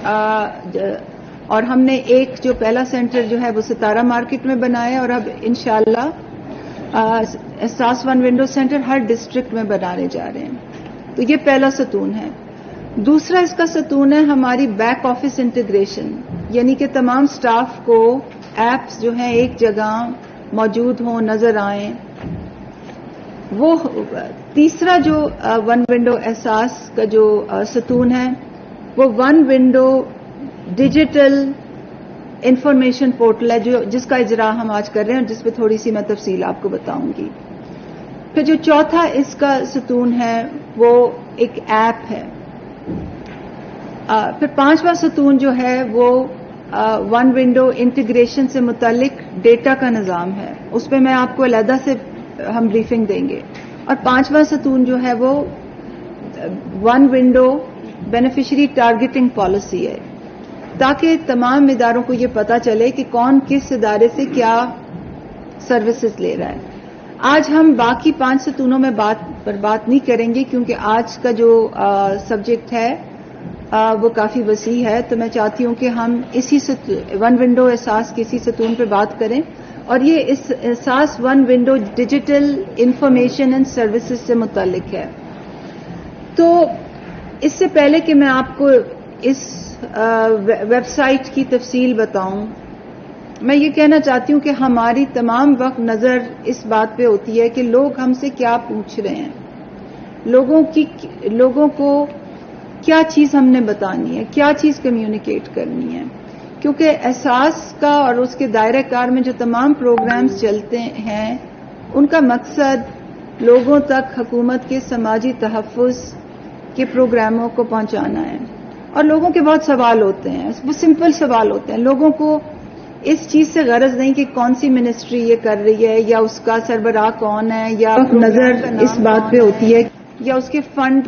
اور ہم نے ایک جو پہلا سینٹر جو ہے وہ ستارہ مارکیٹ میں بنایا اور اب انشاءاللہ احساس ون ونڈو سینٹر ہر ڈسٹرکٹ میں بنانے جا رہے ہیں. تو یہ پہلا ستون ہے. دوسرا اس کا ستون ہے ہماری بیک آفس انٹیگریشن، یعنی کہ تمام سٹاف کو ایپس جو ہیں ایک جگہ موجود ہوں، نظر آئیں. وہ تیسرا جو ون ونڈو احساس کا جو ستون ہے وہ one window digital information portal ہے جس کا اجرا ہم آج کر رہے ہیں اور جس پہ تھوڑی سی میں تفصیل آپ کو بتاؤں گی. پھر جو چوتھا اس کا ستون ہے وہ ایک ایپ ہے. پھر پانچواں ستون جو ہے وہ ون ونڈو انٹیگریشن سے متعلق ڈیٹا کا نظام ہے. اس پہ میں آپ کو علیحدہ سے ہم بریفنگ دیں گے. اور پانچواں ستون جو ہے وہ one window beneficiary targeting policy ہے، تاکہ تمام اداروں کو یہ پتا چلے کہ کون کس ادارے سے کیا سروسز لے رہا ہے. آج ہم باقی 5 ستونوں میں بات نہیں کریں گے کیونکہ آج کا جو سبجیکٹ ہے وہ کافی وسیع ہے. تو میں چاہتی ہوں کہ ہم اسی ون ونڈو احساس کے اسی ستون پہ بات کریں. اور یہ اس احساس one window digital information and services سے متعلق ہے. تو اس سے پہلے کہ میں آپ کو اس ویب سائٹ کی تفصیل بتاؤں، میں یہ کہنا چاہتی ہوں کہ ہماری تمام وقت نظر اس بات پہ ہوتی ہے کہ لوگ ہم سے کیا پوچھ رہے ہیں، لوگوں کو کیا چیز ہم نے بتانی ہے، کیا چیز کمیونیکیٹ کرنی ہے. کیونکہ احساس کا اور اس کے دائرہ کار میں جو تمام پروگرامز چلتے ہیں ان کا مقصد لوگوں تک حکومت کے سماجی تحفظ کے پروگراموں کو پہنچانا ہے. اور لوگوں کے بہت سوال ہوتے ہیں، وہ سمپل سوال ہوتے ہیں. لوگوں کو اس چیز سے غرض نہیں کہ کون سی منسٹری یہ کر رہی ہے یا اس کا سربراہ کون ہے یا نظر اس بات پہ ہوتی ہے یا اس کے فنڈ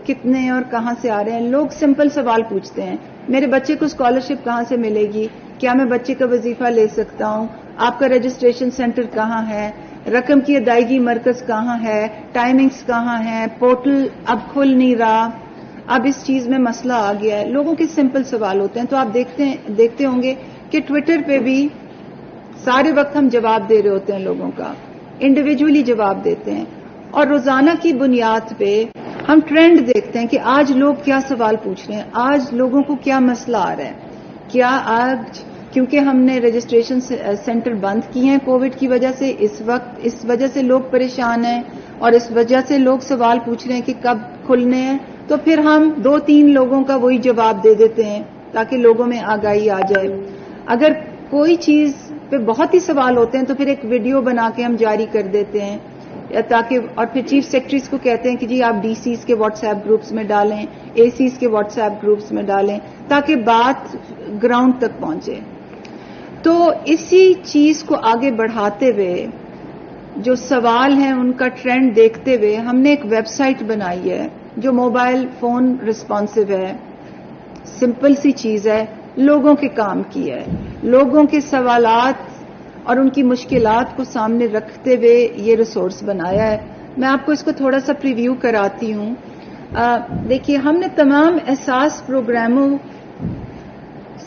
کتنے اور کہاں سے آ رہے ہیں. لوگ سمپل سوال پوچھتے ہیں، میرے بچے کو اسکالرشپ کہاں سے ملے گی، کیا میں بچے کا وظیفہ لے سکتا ہوں، آپ کا رجسٹریشن سینٹر کہاں ہے، رقم کی ادائیگی مرکز کہاں ہے، ٹائمنگز کہاں ہیں، پورٹل اب کھل نہیں رہا، اب اس چیز میں مسئلہ آ گیا ہے. لوگوں کے سمپل سوال ہوتے ہیں. تو آپ دیکھتے ہوں گے کہ ٹویٹر پہ بھی سارے وقت ہم جواب دے رہے ہوتے ہیں، لوگوں کا انڈیویجولی جواب دیتے ہیں. اور روزانہ کی بنیاد پہ ہم ٹرینڈ دیکھتے ہیں کہ آج لوگ کیا سوال پوچھ رہے ہیں، آج لوگوں کو کیا مسئلہ آ رہا ہے. کیا آج کیونکہ ہم نے رجسٹریشن سینٹر بند کیے ہیں کووڈ کی وجہ سے، اس وجہ سے لوگ پریشان ہیں اور اس وجہ سے لوگ سوال پوچھ رہے ہیں کہ کب کھلنے ہیں، تو پھر ہم 2-3 لوگوں کا وہی جواب دے دیتے ہیں تاکہ لوگوں میں آگاہی آ جائے. اگر کوئی چیز پہ بہت ہی سوال ہوتے ہیں تو پھر ایک ویڈیو بنا کے ہم جاری کر دیتے ہیں تاکہ، اور پھر چیف سیکرٹریز کو کہتے ہیں کہ جی آپ ڈی سیز کے واٹس ایپ گروپس میں ڈالیں، اے سیز کے واٹس ایپ گروپس میں ڈالیں تاکہ بات گراؤنڈ تک پہنچے. تو اسی چیز کو آگے بڑھاتے ہوئے جو سوال ہیں ان کا ٹرینڈ دیکھتے ہوئے ہم نے ایک ویب سائٹ بنائی ہے جو موبائل فون رسپانسو ہے، سمپل سی چیز ہے، لوگوں کے کام کی ہے. لوگوں کے سوالات اور ان کی مشکلات کو سامنے رکھتے ہوئے یہ ریسورس بنایا ہے. میں آپ کو اس کو تھوڑا سا پریویو کراتی ہوں. دیکھیے ہم نے تمام احساس پروگراموں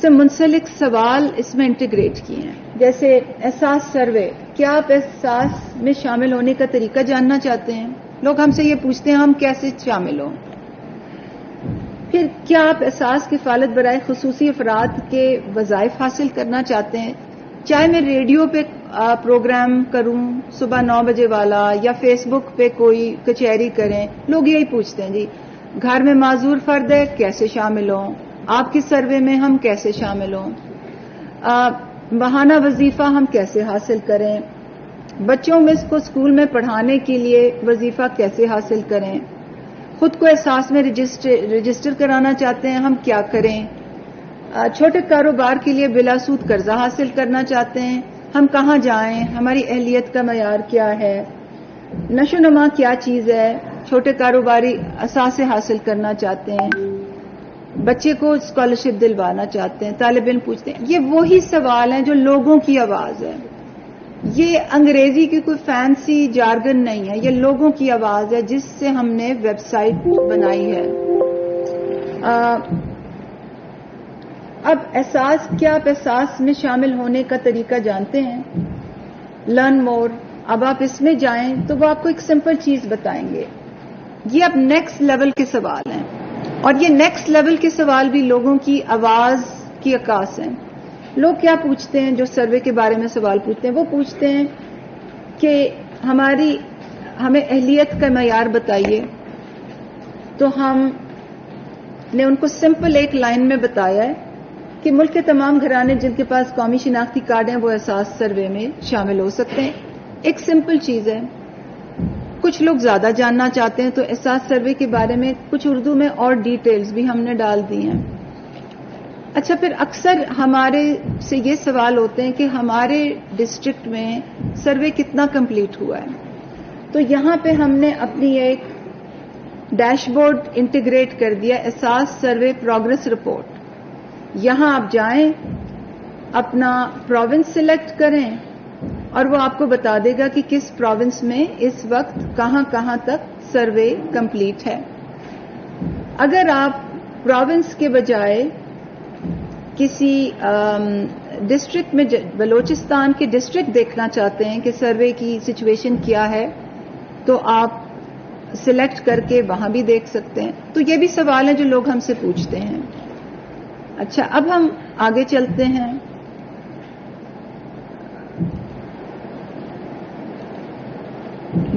سے منسلک سوال اس میں انٹیگریٹ کیے ہیں. جیسے احساس سروے، کیا آپ احساس میں شامل ہونے کا طریقہ جاننا چاہتے ہیں؟ لوگ ہم سے یہ پوچھتے ہیں ہم کیسے شامل ہوں. پھر کیا آپ احساس کفالت برائے خصوصی افراد کے وظائف حاصل کرنا چاہتے ہیں؟ چاہے میں ریڈیو پہ پروگرام کروں صبح 9 بجے والا یا فیس بک پہ کوئی کچہری کریں، لوگ یہی پوچھتے ہیں جی گھر میں معذور فرد ہے کیسے شامل ہوں، آپ کے سروے میں ہم کیسے شامل ہوں، ماہانہ وظیفہ ہم کیسے حاصل کریں، بچوں میں اس کو اسکول میں پڑھانے کے لیے وظیفہ کیسے حاصل کریں، خود کو احساس میں رجسٹر کرانا چاہتے ہیں ہم کیا کریں، چھوٹے کاروبار کے لیے بلا سود قرضہ حاصل کرنا چاہتے ہیں ہم کہاں جائیں، ہماری اہلیت کا معیار کیا ہے، نشو و نما کیا چیز ہے، چھوٹے کاروباری اثاثے حاصل کرنا چاہتے ہیں، بچے کو اسکالرشپ دلوانا چاہتے ہیں، طالب علم پوچھتے ہیں. یہ وہی سوال ہیں جو لوگوں کی آواز ہے. یہ انگریزی کی کوئی فینسی جارگن نہیں ہے، یہ لوگوں کی آواز ہے جس سے ہم نے ویب سائٹ بنائی ہے. اب احساس کیا، آپ احساس میں شامل ہونے کا طریقہ جانتے ہیں؟ Learn more. اب آپ اس میں جائیں تو وہ آپ کو ایک سمپل چیز بتائیں گے. یہ اب نیکسٹ لیول کے سوال ہیں، اور یہ نیکسٹ لیول کے سوال بھی لوگوں کی آواز کی عکاس ہیں. لوگ کیا پوچھتے ہیں جو سروے کے بارے میں سوال پوچھتے ہیں؟ وہ پوچھتے ہیں کہ ہمیں اہلیت کا معیار بتائیے. تو ہم نے ان کو سمپل ایک لائن میں بتایا ہے کہ ملک کے تمام گھرانے جن کے پاس قومی شناختی کارڈ ہیں وہ احساس سروے میں شامل ہو سکتے ہیں. ایک سمپل چیز ہے. کچھ لوگ زیادہ جاننا چاہتے ہیں تو احساس سروے کے بارے میں کچھ اردو میں اور ڈیٹیلز بھی ہم نے ڈال دی ہیں. اچھا، پھر اکثر ہمارے سے یہ سوال ہوتے ہیں کہ ہمارے ڈسٹرکٹ میں سروے کتنا کمپلیٹ ہوا ہے. تو یہاں پہ ہم نے اپنی ایک ڈیش بورڈ انٹیگریٹ کر دیا، احساس سروے پروگرس رپورٹ. یہاں آپ جائیں، اپنا پروونس سلیکٹ کریں اور وہ آپ کو بتا دے گا کہ کس پروونس میں اس وقت کہاں کہاں تک سروے کمپلیٹ ہے. اگر آپ پروونس کے بجائے کسی ڈسٹرکٹ میں، بلوچستان کے ڈسٹرکٹ دیکھنا چاہتے ہیں کہ سروے کی سچویشن کیا ہے، تو آپ سلیکٹ کر کے وہاں بھی دیکھ سکتے ہیں. تو یہ بھی سوال ہیں جو لوگ ہم سے پوچھتے ہیں. اچھا، اب ہم آگے چلتے ہیں.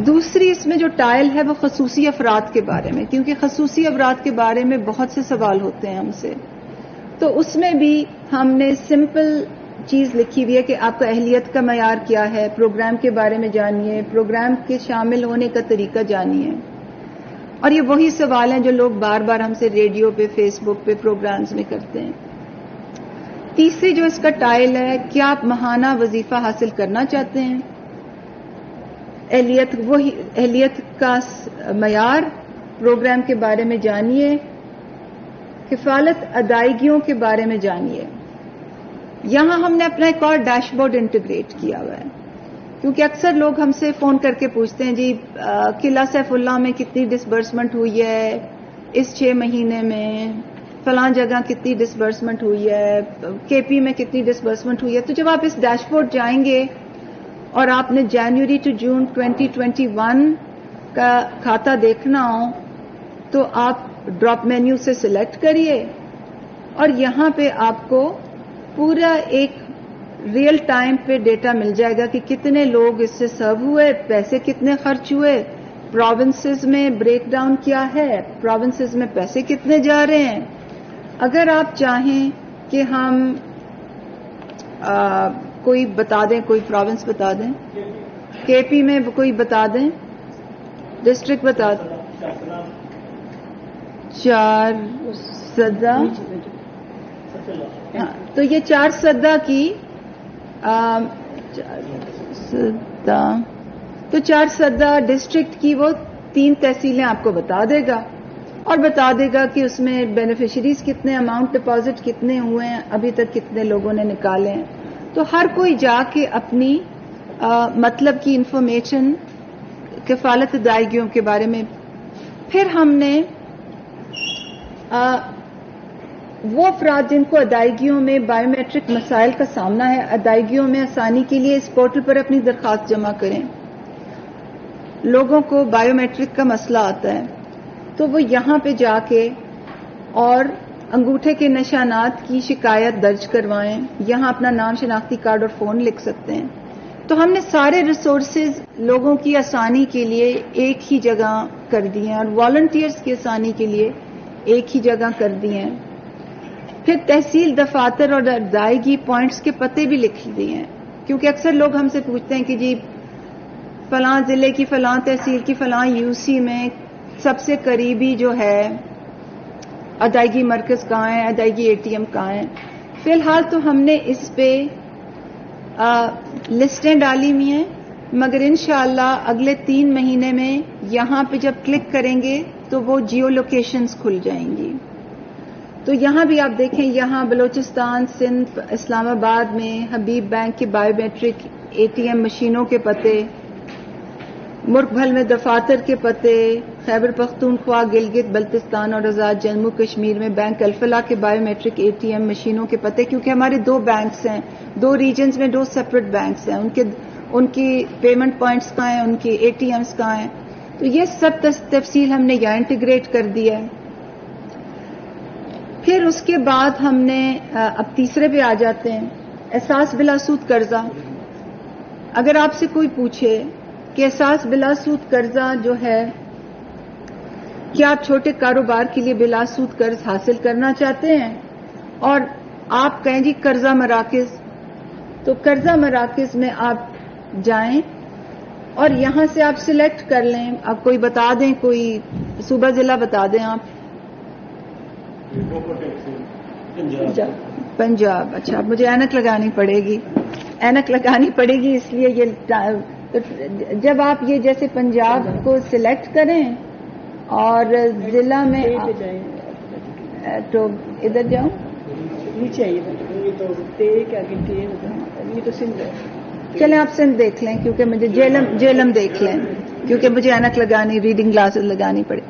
دوسری اس میں جو ٹائل ہے وہ خصوصی افراد کے بارے میں، کیونکہ خصوصی افراد کے بارے میں بہت سے سوال ہوتے ہیں ہم سے. تو اس میں بھی ہم نے سمپل چیز لکھی ہوئی ہے کہ آپ کا اہلیت کا معیار کیا ہے، پروگرام کے بارے میں جانیے، پروگرام کے شامل ہونے کا طریقہ جانیے. اور یہ وہی سوال ہیں جو لوگ بار بار ہم سے ریڈیو پہ، فیس بک پہ، پروگرامز میں کرتے ہیں. تیسری جو اس کا ٹائل ہے، کیا آپ ماہانہ وظیفہ حاصل کرنا چاہتے ہیں؟ اہلیت کا معیار، پروگرام کے بارے میں جانیے، کفالت ادائیگیوں کے بارے میں جانیے. یہاں ہم نے اپنا ایک اور ڈیش بورڈ انٹیگریٹ کیا ہوا ہے، کیونکہ اکثر لوگ ہم سے فون کر کے پوچھتے ہیں جی قلعہ سیف اللہ میں کتنی ڈسبرسمنٹ ہوئی ہے اس 6 مہینے میں، فلاں جگہ کتنی ڈسبرسمنٹ ہوئی ہے، کے پی میں کتنی ڈسبرسمنٹ ہوئی ہے. تو جب آپ اس ڈیش بورڈ جائیں گے اور آپ نے جنوری ٹو جون 2021 کا کھاتا دیکھنا ہو تو آپ ڈراپ مینیو سے سلیکٹ کریے اور یہاں پہ آپ کو پورا ایک ریئل ٹائم پہ ڈیٹا مل جائے گا کہ کتنے لوگ اس سے سرو ہوئے، پیسے کتنے خرچ ہوئے، پروونسز میں بریک ڈاؤن کیا ہے، پروونسز میں پیسے کتنے جا رہے ہیں. اگر آپ چاہیں کہ ہم کوئی بتا دیں، کوئی پروونس بتا دیں، کے پی میں کوئی بتا دیں، ڈسٹرکٹ بتا دیں. 4 ہاں، تو یہ 4 کی تو 4 ڈسٹرکٹ کی وہ 3 تحصیلیں آپ کو بتا دے گا اور بتا دے گا کہ اس میں بینیفیشریز کتنے، اماؤنٹ ڈپازٹ کتنے ہوئے ہیں، ابھی تک کتنے لوگوں نے نکالے ہیں. تو ہر کوئی جا کے اپنی مطلب کی انفارمیشن کفالت ادائیگیوں کے بارے میں. پھر ہم نے وہ افراد جن کو ادائیگیوں میں بایو میٹرک مسائل کا سامنا ہے، ادائیگیوں میں آسانی کے لیے اس پورٹل پر اپنی درخواست جمع کریں. لوگوں کو بایو میٹرک کا مسئلہ آتا ہے تو وہ یہاں پہ جا کے اور انگوٹھے کے نشانات کی شکایت درج کروائیں. یہاں اپنا نام، شناختی کارڈ اور فون لکھ سکتے ہیں. تو ہم نے سارے ریسورسز لوگوں کی آسانی کے لیے ایک ہی جگہ کر دی ہیں اور والنٹیئرز کی آسانی کے لیے ایک ہی جگہ کر دی ہیں. پھر تحصیل دفاتر اور ادائیگی پوائنٹس کے پتے بھی لکھ دیے ہیں، کیونکہ اکثر لوگ ہم سے پوچھتے ہیں کہ جی فلاں ضلع کی فلاں تحصیل کی فلاں یو سی میں سب سے قریبی جو ہے ادائیگی مرکز کہاں ہے، ادائیگی اے ٹی ایم کہاں ہے. فی الحال تو ہم نے اس پہ لسٹیں ڈالی ہوئی ہیں، مگر انشاءاللہ اگلے 3 مہینے میں یہاں پہ جب کلک کریں گے تو وہ جیو لوکیشنز کھل جائیں گی. تو یہاں بھی آپ دیکھیں، یہاں بلوچستان، سندھ، اسلام آباد میں حبیب بینک کے biometric A T M مشینوں کے پتے، ملک بھر میں دفاتر کے پتے، خیبر پختونخوا، گلگت بلتستان اور آزاد جموں کشمیر میں بینک الفلاح کے بایو میٹرک ATM مشینوں کے پتے، کیونکہ ہمارے 2 بینکس ہیں، 2 ریجنز میں 2 سیپریٹ بینکس ہیں، ان کی پیمنٹ پوائنٹس کہاں ہیں، ان کی ATMs کہاں ہیں، تو یہ سب تفصیل ہم نے یہاں انٹیگریٹ کر دیا ہے۔ پھر اس کے بعد ہم نے اب تیسرے پہ آ جاتے ہیں، احساس بلا سود قرضہ۔ اگر آپ سے کوئی پوچھے کہ احساس بلا سود قرضہ جو ہے، کیا آپ چھوٹے کاروبار کے لیے بلا سود قرض حاصل کرنا چاہتے ہیں، اور آپ کہیں جی قرضہ مراکز، تو قرضہ مراکز میں آپ جائیں اور یہاں سے آپ سلیکٹ کر لیں، آپ کوئی بتا دیں، کوئی صوبہ ضلع بتا دیں آپ۔ پنجاب، اچھا اب مجھے اینک لگانی پڑے گی، اس لیے یہ جب آپ یہ جیسے پنجاب کو سلیکٹ کریں اور ضلع میں تو ادھر جاؤں، نیچے آئیے، یہ تو سندھ ہے، چلیں آپ سندھ دیکھ لیں، کیونکہ مجھے جیلم دیکھ لیں، کیونکہ مجھے اینک لگانی، ریڈنگ گلاسز لگانی پڑے۔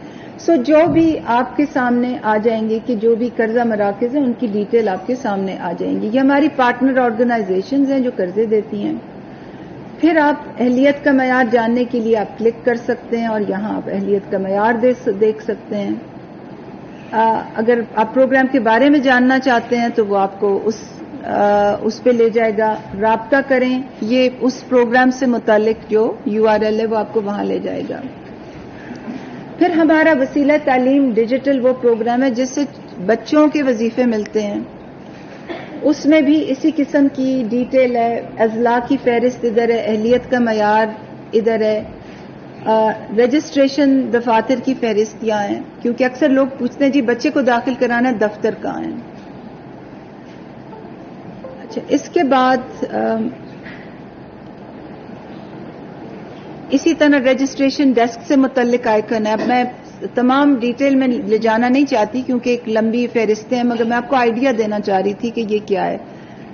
جو بھی آپ کے سامنے آ جائیں گے کہ جو بھی قرضہ مراکز ہیں ان کی ڈیٹیل آپ کے سامنے آ جائیں گی۔ یہ ہماری پارٹنر آرگنائزیشنز ہیں جو قرضے دیتی ہیں۔ پھر آپ اہلیت کا معیار جاننے کے لیے آپ کلک کر سکتے ہیں اور یہاں آپ اہلیت کا معیار دیکھ سکتے ہیں۔ اگر آپ پروگرام کے بارے میں جاننا چاہتے ہیں تو وہ آپ کو اس پہ لے جائے گا، رابطہ کریں، یہ اس پروگرام سے متعلق جو URL ہے وہ آپ کو وہاں لے جائے گا۔ پھر ہمارا وسیلہ تعلیم ڈیجیٹل وہ پروگرام ہے جس سے بچوں کے وظیفے ملتے ہیں، اس میں بھی اسی قسم کی ڈیٹیل ہے، اضلاع کی فہرست ادھر ہے، اہلیت کا معیار ادھر ہے، رجسٹریشن دفاتر کی فہرستیاں ہیں، کیونکہ اکثر لوگ پوچھتے ہیں جی بچے کو داخل کرانا دفتر کہاں ہے۔ اچھا، اس کے بعد اسی طرح رجسٹریشن ڈیسک سے متعلق آئیکن ہے۔ اب میں تمام ڈیٹیل میں لے جانا نہیں چاہتی کیونکہ ایک لمبی فہرستیں ہیں، مگر میں آپ کو آئیڈیا دینا چاہ رہی تھی کہ یہ کیا ہے۔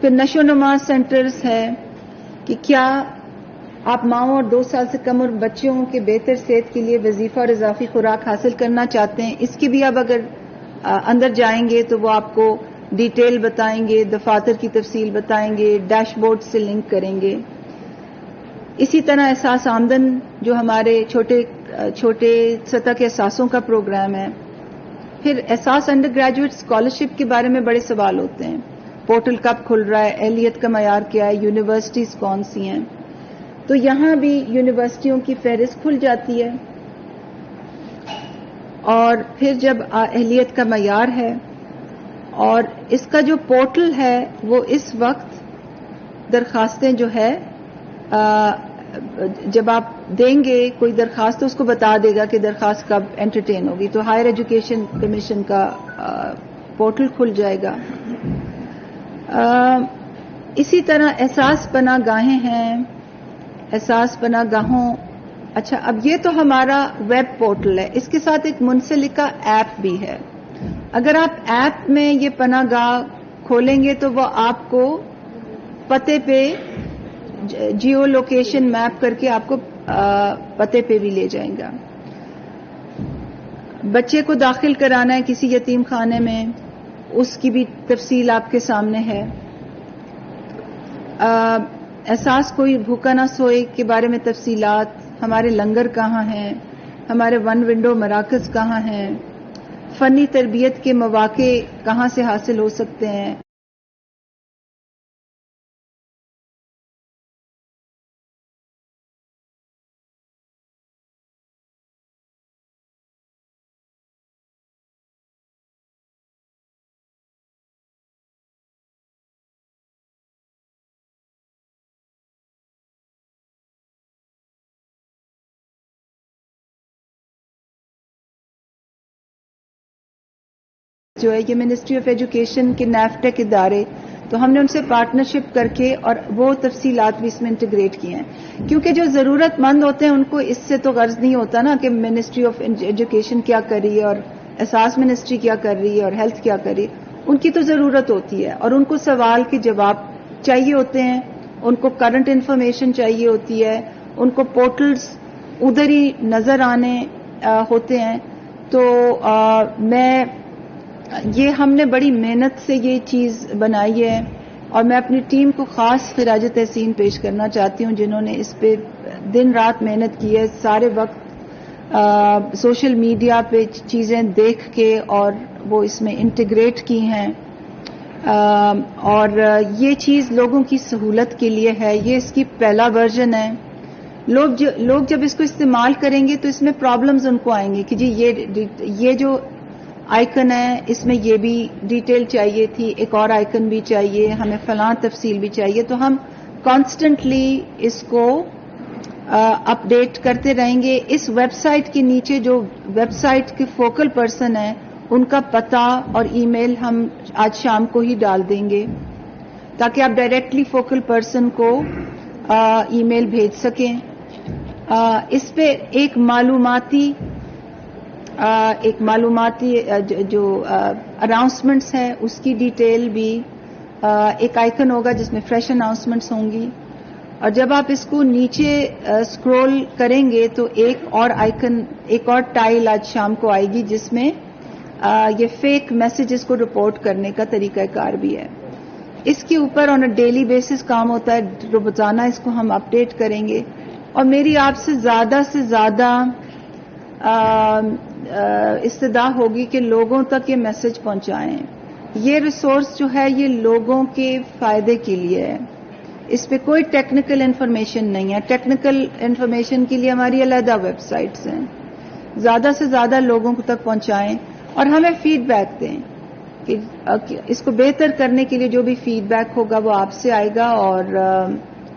پھر نشو و نما سینٹرز ہے کہ کیا آپ ماؤں اور 2 سال سے کم عمر بچوں کے بہتر صحت کے لیے وظیفہ اور اضافی خوراک حاصل کرنا چاہتے ہیں، اس کی بھی اب اگر اندر جائیں گے تو وہ آپ کو ڈیٹیل بتائیں گے، دفاتر کی تفصیل بتائیں گے، ڈیش بورڈ سے لنک کریں گے۔ اسی طرح احساس آمدن جو ہمارے چھوٹے سطح کے احساسوں کا پروگرام ہے۔ پھر احساس انڈر گریجویٹ اسکالرشپ کے بارے میں بڑے سوال ہوتے ہیں، پورٹل کب کھل رہا ہے، اہلیت کا معیار کیا ہے، یونیورسٹیز کون سی ہیں، تو یہاں بھی یونیورسٹیوں کی فہرست کھل جاتی ہے۔ اور پھر جب اہلیت کا معیار ہے اور اس کا جو پورٹل ہے وہ اس وقت درخواستیں جو ہے جب آپ دیں گے کوئی درخواست تو اس کو بتا دے گا کہ درخواست کب انٹرٹین ہوگی، تو ہائر ایجوکیشن کمیشن کا پورٹل کھل جائے گا۔ اسی طرح احساس پناہ گاہیں ہیں، احساس پناہ گاہوں، اچھا اب یہ تو ہمارا ویب پورٹل ہے، اس کے ساتھ ایک منسلکہ ایپ بھی ہے۔ اگر آپ ایپ میں یہ پناہ گاہ کھولیں گے تو وہ آپ کو پتے پہ جیو لوکیشن میپ کر کے آپ کو پتے پہ بھی لے جائیں گا۔ بچے کو داخل کرانا ہے کسی یتیم خانے میں، اس کی بھی تفصیل آپ کے سامنے ہے۔ احساس کوئی بھوکا نہ سوئے کے بارے میں تفصیلات، ہمارے لنگر کہاں ہیں، ہمارے ون ونڈو مراکز کہاں ہیں، فنی تربیت کے مواقع کہاں سے حاصل ہو سکتے ہیں۔ جو ہے یہ منسٹری آف ایجوکیشن کے نیفٹیک ادارے، تو ہم نے ان سے پارٹنرشپ کر کے اور وہ تفصیلات بھی اس میں انٹیگریٹ کی ہیں، کیونکہ جو ضرورت مند ہوتے ہیں ان کو اس سے تو غرض نہیں ہوتا نا کہ منسٹری آف ایجوکیشن کیا کر رہی ہے اور احساس منسٹری کیا کر رہی ہے اور ہیلتھ کیا کر رہی ہے، ان کی تو ضرورت ہوتی ہے اور ان کو سوال کے جواب چاہیے ہوتے ہیں، ان کو کرنٹ انفارمیشن چاہیے ہوتی ہے، ان کو پورٹلز ادھر ہی نظر آنے ہوتے ہیں. تو ہم نے بڑی محنت سے یہ چیز بنائی ہے اور میں اپنی ٹیم کو خاص خراج تحسین پیش کرنا چاہتی ہوں جنہوں نے اس پہ دن رات محنت کی ہے. سارے وقت سوشل میڈیا پہ چیزیں دیکھ کے اور وہ اس میں انٹیگریٹ کی ہیں. اور یہ چیز لوگوں کی سہولت کے لیے ہے. یہ اس کی پہلا ورژن ہے. لوگ جب اس کو استعمال کریں گے تو اس میں پرابلمز ان کو آئیں گے کہ جی یہ جو آئیکن ہے اس میں یہ بھی ڈیٹیل چاہیے تھی, ایک اور آئیکن بھی چاہیے, ہمیں فلاں تفصیل بھی چاہیے. تو ہم کانسٹنٹلی اس کو اپ ڈیٹ کرتے رہیں گے. اس ویب سائٹ کے نیچے جو ویب سائٹ کے فوکل پرسن ہیں ان کا پتہ اور ای میل ہم آج شام کو ہی ڈال دیں گے تاکہ آپ ڈائریکٹلی فوکل پرسن کو ای میل بھیج سکیں. اس پہ ایک معلوماتی جو اناؤنسمنٹس ہے اس کی ڈیٹیل بھی ایک آئیکن ہوگا جس میں فریش اناؤنسمنٹس ہوں گی. اور جب آپ اس کو نیچے اسکرول کریں گے تو ایک اور آئیکن, ایک اور ٹائل آج شام کو آئے گی جس میں یہ فیک میسیجز کو رپورٹ کرنے کا طریقہ کار بھی ہے. اس کے اوپر آن اے ڈیلی بیسس کام ہوتا ہے. روزانہ اس کو ہم اپ ڈیٹ کریں گے. اور میری آپ سے زیادہ استدعا ہوگی کہ لوگوں تک یہ میسج پہنچائیں. یہ ریسورس جو ہے یہ لوگوں کے فائدے کے لیے ہے. اس پہ کوئی ٹیکنیکل انفارمیشن نہیں ہے. ٹیکنیکل انفارمیشن کے لیے ہماری علیحدہ ویب سائٹس ہیں. زیادہ سے زیادہ لوگوں کو تک پہنچائیں اور ہمیں فیڈ بیک دیں کہ اس کو بہتر کرنے کے لیے جو بھی فیڈ بیک ہوگا وہ آپ سے آئے گا. اور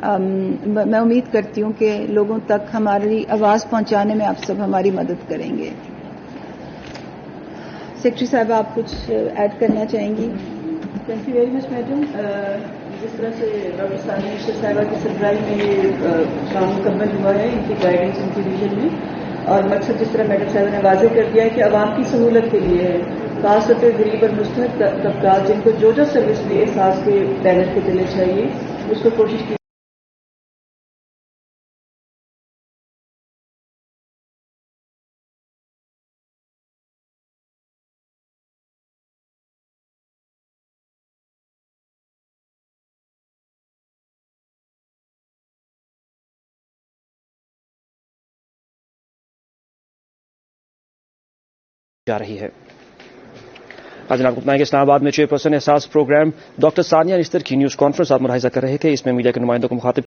میں امید کرتی ہوں کہ لوگوں تک ہماری آواز پہنچانے میں آپ سب ہماری مدد کریں گے. سیکرٹری صاحب آپ کچھ ایڈ کرنا چاہیں گی؟ Thank you very much madam. جس طرح سے ڈاکٹر ثانیہ اشرف صاحبہ کی سربراہی میں یہ کام مکمل ہوا ہے, ان کی گائیڈنس, ان کی ویژن میں, اور مقصد جس طرح میڈم صاحبہ نے واضح کر دیا ہے کہ عوام کی سہولت کے لیے ہے, خاص طور پہ غریب اور مستحق طبقات جن کو جو سروس بھی احساس کے بینر کے تلے چاہیے اس کو کوشش کی. جا رہی ہے. آج جناب کو بتائیں کہ اسلام آباد میں چیئرپرسن احساس پروگرام ڈاکٹر ثانیہ نشتر کی نیوز کانفرنس آپ ملاحظہ کر رہے تھے. اس میں میڈیا کے نمائندوں کو مخاطب